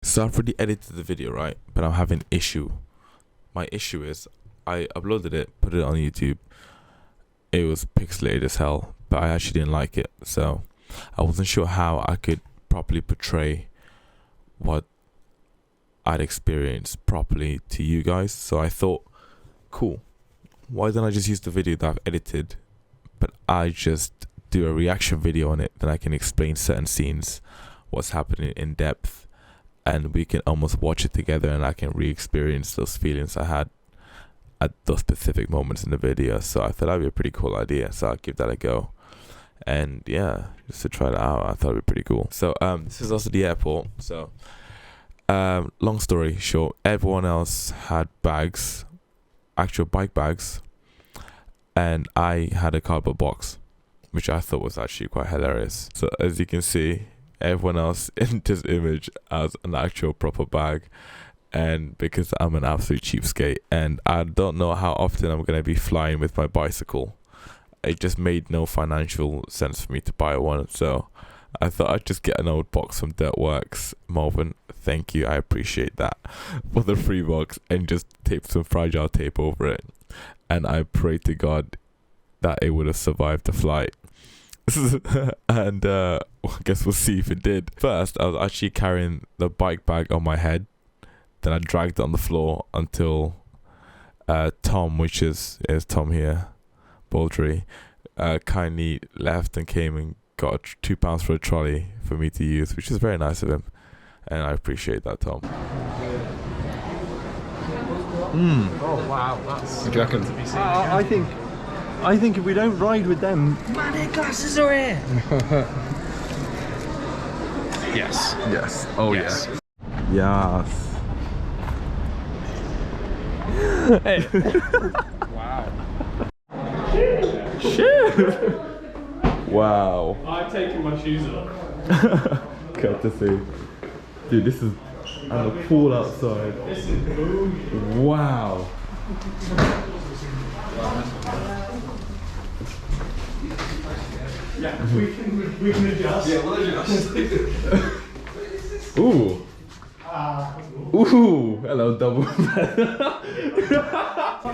So I've already edited the video, right? But I'm having an issue. My issue is I uploaded it, put it on YouTube. It was pixelated as hell, but I actually didn't like it. So I wasn't sure how I could properly portray what I'd experienced properly to you guys. So I thought, cool, why don't I just use the video that I've edited, but I just do a reaction video on it, then I can explain certain scenes, what's happening in depth, and we can almost watch it together and I can re-experience those feelings I had at those specific moments in the video. So I thought that'd be a pretty cool idea, so I'll give that a go. And yeah, just to try that out, I thought it'd be pretty cool. So this is also the airport. So long story short, everyone else had bags, actual bike bags, and I had a cardboard box, which I thought was actually quite hilarious. So as you can see, everyone else in this image has an actual proper bag, and because I'm an absolute cheapskate and I don't know how often I'm going to be flying with my bicycle, it just made no financial sense for me to buy one. So I thought I'd just get an old box from Dirtworks. Marvin, thank you, I appreciate that, for the free box, and just tape some fragile tape over it. And I pray to God that it would have survived the flight. And I guess we'll see if it did. First, I was actually carrying the bike bag on my head. Then I dragged it on the floor until Tom, which is Tom here, Baldry, kindly left and came and got £2 for a trolley for me to use, which is very nice of him, and I appreciate that, Tom. Oh wow, that's. What do you reckon? I think if we don't ride with them. Man, their glasses are here. Yes. Yes. Oh yes. Yes. Hey. Wow. Shit. Wow. I've taken my shoes off. Good to see. Dude, this is at the pool outside. This is bougie. Wow. Yeah, we can adjust. Yeah, we'll adjust. Ooh. Ooh. Hello, double.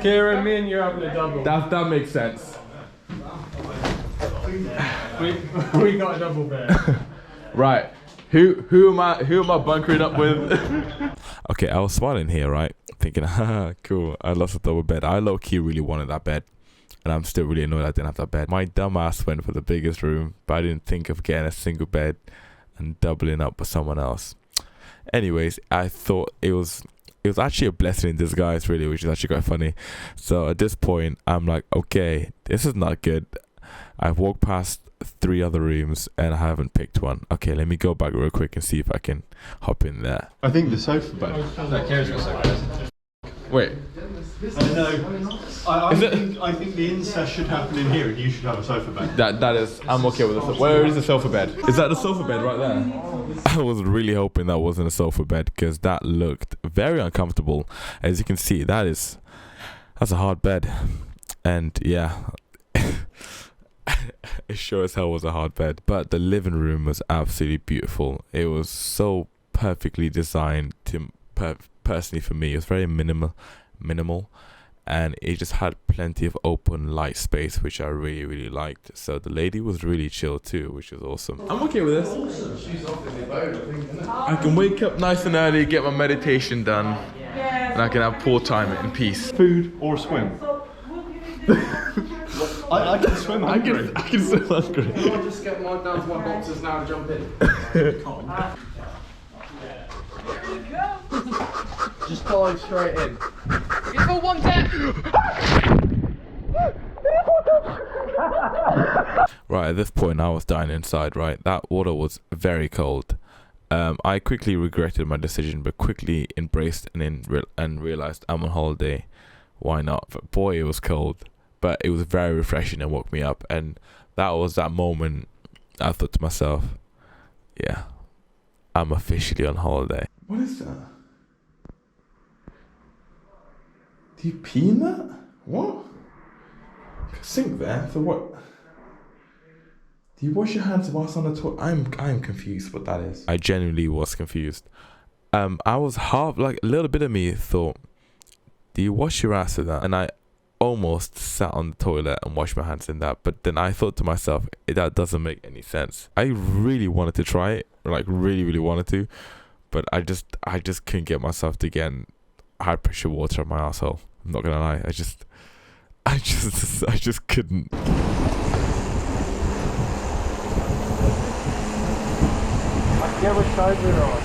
Kieran, me and you are having a double. That makes sense. We got a double bed. Right. Who am I bunkering up with? Okay, I was smiling here, right? Thinking, haha, cool, I lost a double bed. I low-key really wanted that bed, and I'm still really annoyed I didn't have that bed. My dumb ass went for the biggest room, but I didn't think of getting a single bed and doubling up with someone else. Anyways, I thought it was actually a blessing in disguise, really, which is actually quite funny. So at this point, I'm like, okay, this is not good. I've walked past 3 other rooms and I haven't picked one. Okay, let me go back real quick and see if I can hop in there. I think the sofa bed. No, Kieran's got sofa. Wait. I know. I think the incest should happen in here, and you should have a sofa bed. That is. I'm okay with this. Where is the sofa bed? Is that the sofa bed right there? I was really hoping that wasn't a sofa bed, because that looked very uncomfortable. As you can see, that's a hard bed, and yeah, it sure as hell was a hard bed. But the living room was absolutely beautiful. It was so perfectly designed to personally for me. It was very minimal, and it just had plenty of open light space, which I really liked. So the lady was really chill too, which was awesome. I'm okay with this. I can wake up nice and early, get my meditation done, and I can have pool time in peace. Food or swim? I can swim hungry. I can swim hungry. I'll just get mine down to my boxes now and jump in. Just dive straight in. You got one deck! Right, at this point I was dying inside, right? That water was very cold. I quickly regretted my decision, but quickly embraced and realized I'm on holiday. Why not? But boy, it was cold, but it was very refreshing and woke me up. And that was that moment I thought to myself, yeah, I'm officially on holiday. What is that? Do you pee in that? What? Sink there? For what? Do you wash your hands whilst on the toilet? I'm confused what that is. I genuinely was confused. I was half, like a little bit of me thought, do you wash your ass in that? And I almost sat on the toilet and washed my hands in that, but then I thought to myself, that doesn't make any sense. I really wanted to try it, like really wanted to, but I just couldn't get myself to get high pressure water on my asshole. I'm not gonna lie, I just couldn't. Get what side we're on.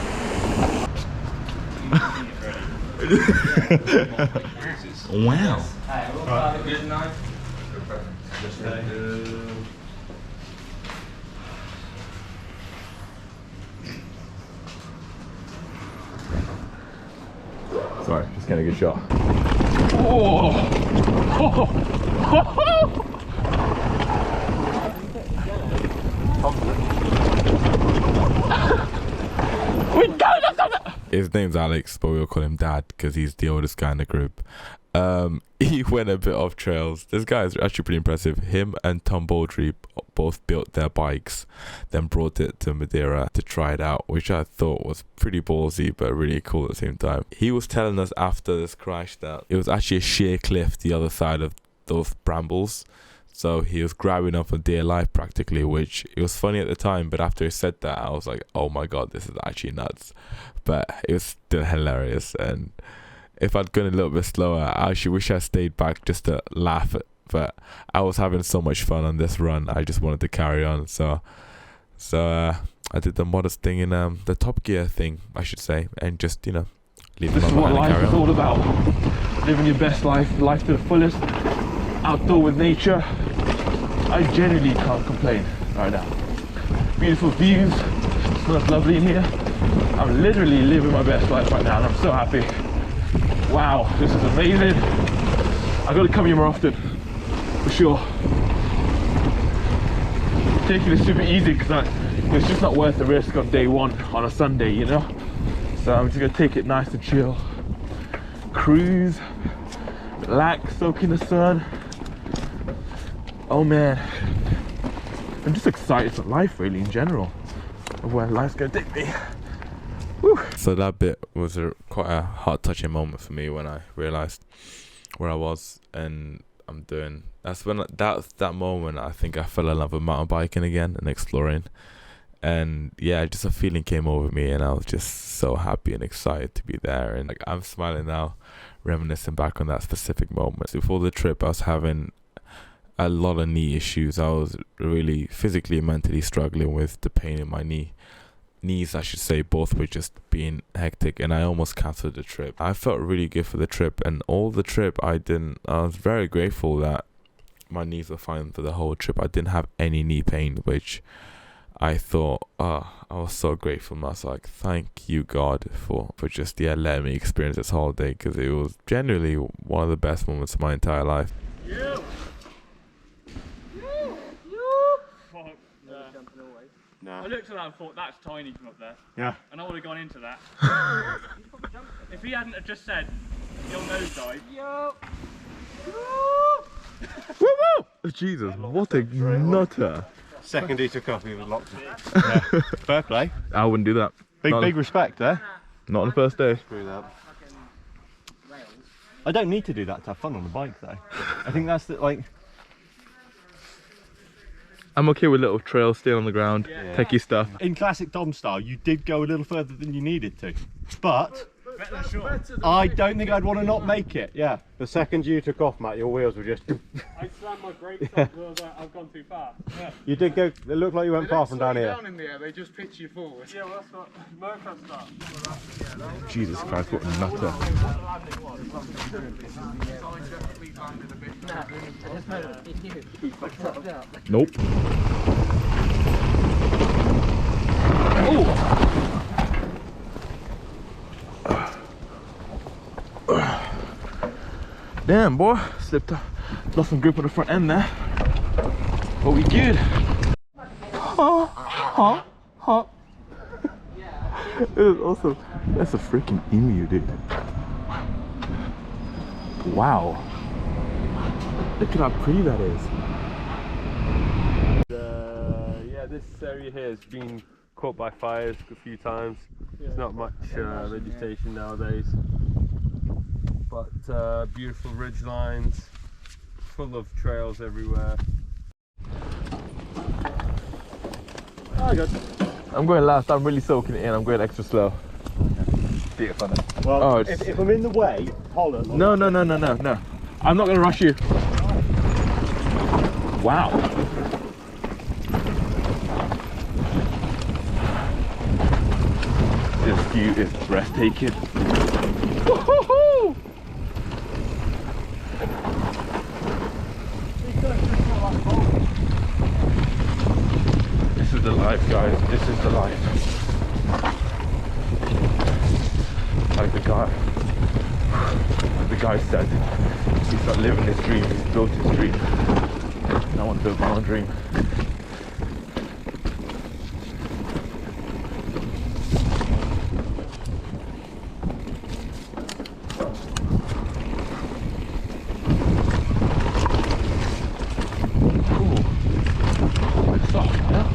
Wow. Sorry, just getting a good shot. His name's Alex, but we'll call him Dad because he's the oldest guy in the group. He went a bit off trails. This guy is actually pretty impressive. Him and Tom Baldry both built their bikes, then brought it to Madeira to try it out, which I thought was pretty ballsy but really cool at the same time. He was telling us after this crash that it was actually a sheer cliff the other side of those brambles. So he was grabbing up for dear life practically, which it was funny at the time, but after he said that, I was like, oh my god, this is actually nuts. But it was still hilarious, and if I'd gone a little bit slower, I actually wish I stayed back just to laugh at, but I was having so much fun on this run, I just wanted to carry on. So I did the modest thing in the Top Gear thing, I should say, and just, you know, leave This is what life is all about. Living your best life to the fullest, outdoor with nature. I genuinely can't complain right now. Beautiful views, smells lovely in here. I'm literally living my best life right now and I'm so happy. Wow, this is amazing. I gotta come here more often, for sure. Taking it super easy because it's just not worth the risk on day one on a Sunday, you know? So I'm just gonna take it nice and chill. Cruise, relax, soak in the sun. Oh man, I'm just excited for life really in general, of where life's gonna take me. Woo. So that bit was quite a heart-touching moment for me when I realised where I was and I'm doing. That's when that moment I think I fell in love with mountain biking again and exploring. And yeah, just a feeling came over me and I was just so happy and excited to be there. And like I'm smiling now, reminiscing back on that specific moment. Before the trip, I was having a lot of knee issues. I was really physically and mentally struggling with the pain in my knees, I should say. Both were just being hectic, and I almost cancelled the trip. I felt really good for the trip, and all the trip I was very grateful that my knees were fine for the whole trip. I didn't have any knee pain, which I thought, I was so grateful. And I was like, thank you God for just letting me experience this holiday, because it was genuinely one of the best moments of my entire life. Yeah. No. I looked at that and thought, that's tiny from up there. Yeah. And I would have gone into that. If he hadn't have just said, you'll nosedive. Yo! Woo woo! Jesus, what a nutter. Second he took off, he was locked in. Yeah. Fair play. I wouldn't do that. Big respect there. Not on the first day. Screw that. I don't need to do that to have fun on the bike though. I think that's like... I'm okay with little trails, staying on the ground, techie stuff. In classic Dom style, you did go a little further than you needed to. But I don't think I'd want to not make it, yeah. The second you took off, Matt, your wheels were just... I slammed my brakes on because I was like, I've gone too far. Yeah. You did go, it looked like you went far from down here. Down in the air, they just pitch you forward. Yeah, well that's what Murphy started. Jesus Christ, what a nutter. Nope. Damn, boy, slipped, lost some grip on the front end there. But we good. It was awesome. That's a freaking emu, dude. Wow. Look at how pretty that is. Yeah, this area here has been caught by fires a few times. There's not much vegetation nowadays, but beautiful ridge lines, full of trails everywhere. Oh, good. I'm going last. I'm really soaking it in. I'm going extra slow. Beautiful. Well, Oh, if I'm in the way, holler. No. I'm not going to rush you. Wow. This view is breathtaking. Woo-hoo-hoo! This is the life, guys. This is the life. Like the guy said, he's not living his dream, he's built his dream. And I want to build my own dream. Ooh, it's soft, yeah?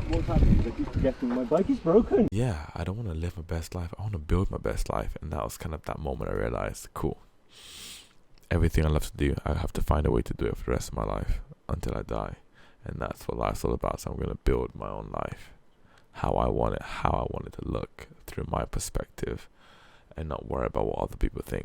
What's happening is I keep forgetting my bike is broken. Yeah, I don't want to live my best life. I want to build my best life. And that was kind of that moment I realized, cool. Everything I love to do, I have to find a way to do it for the rest of my life until I die. And that's what life's all about. So I'm going to build my own life. How I want it to look through my perspective and not worry about what other people think.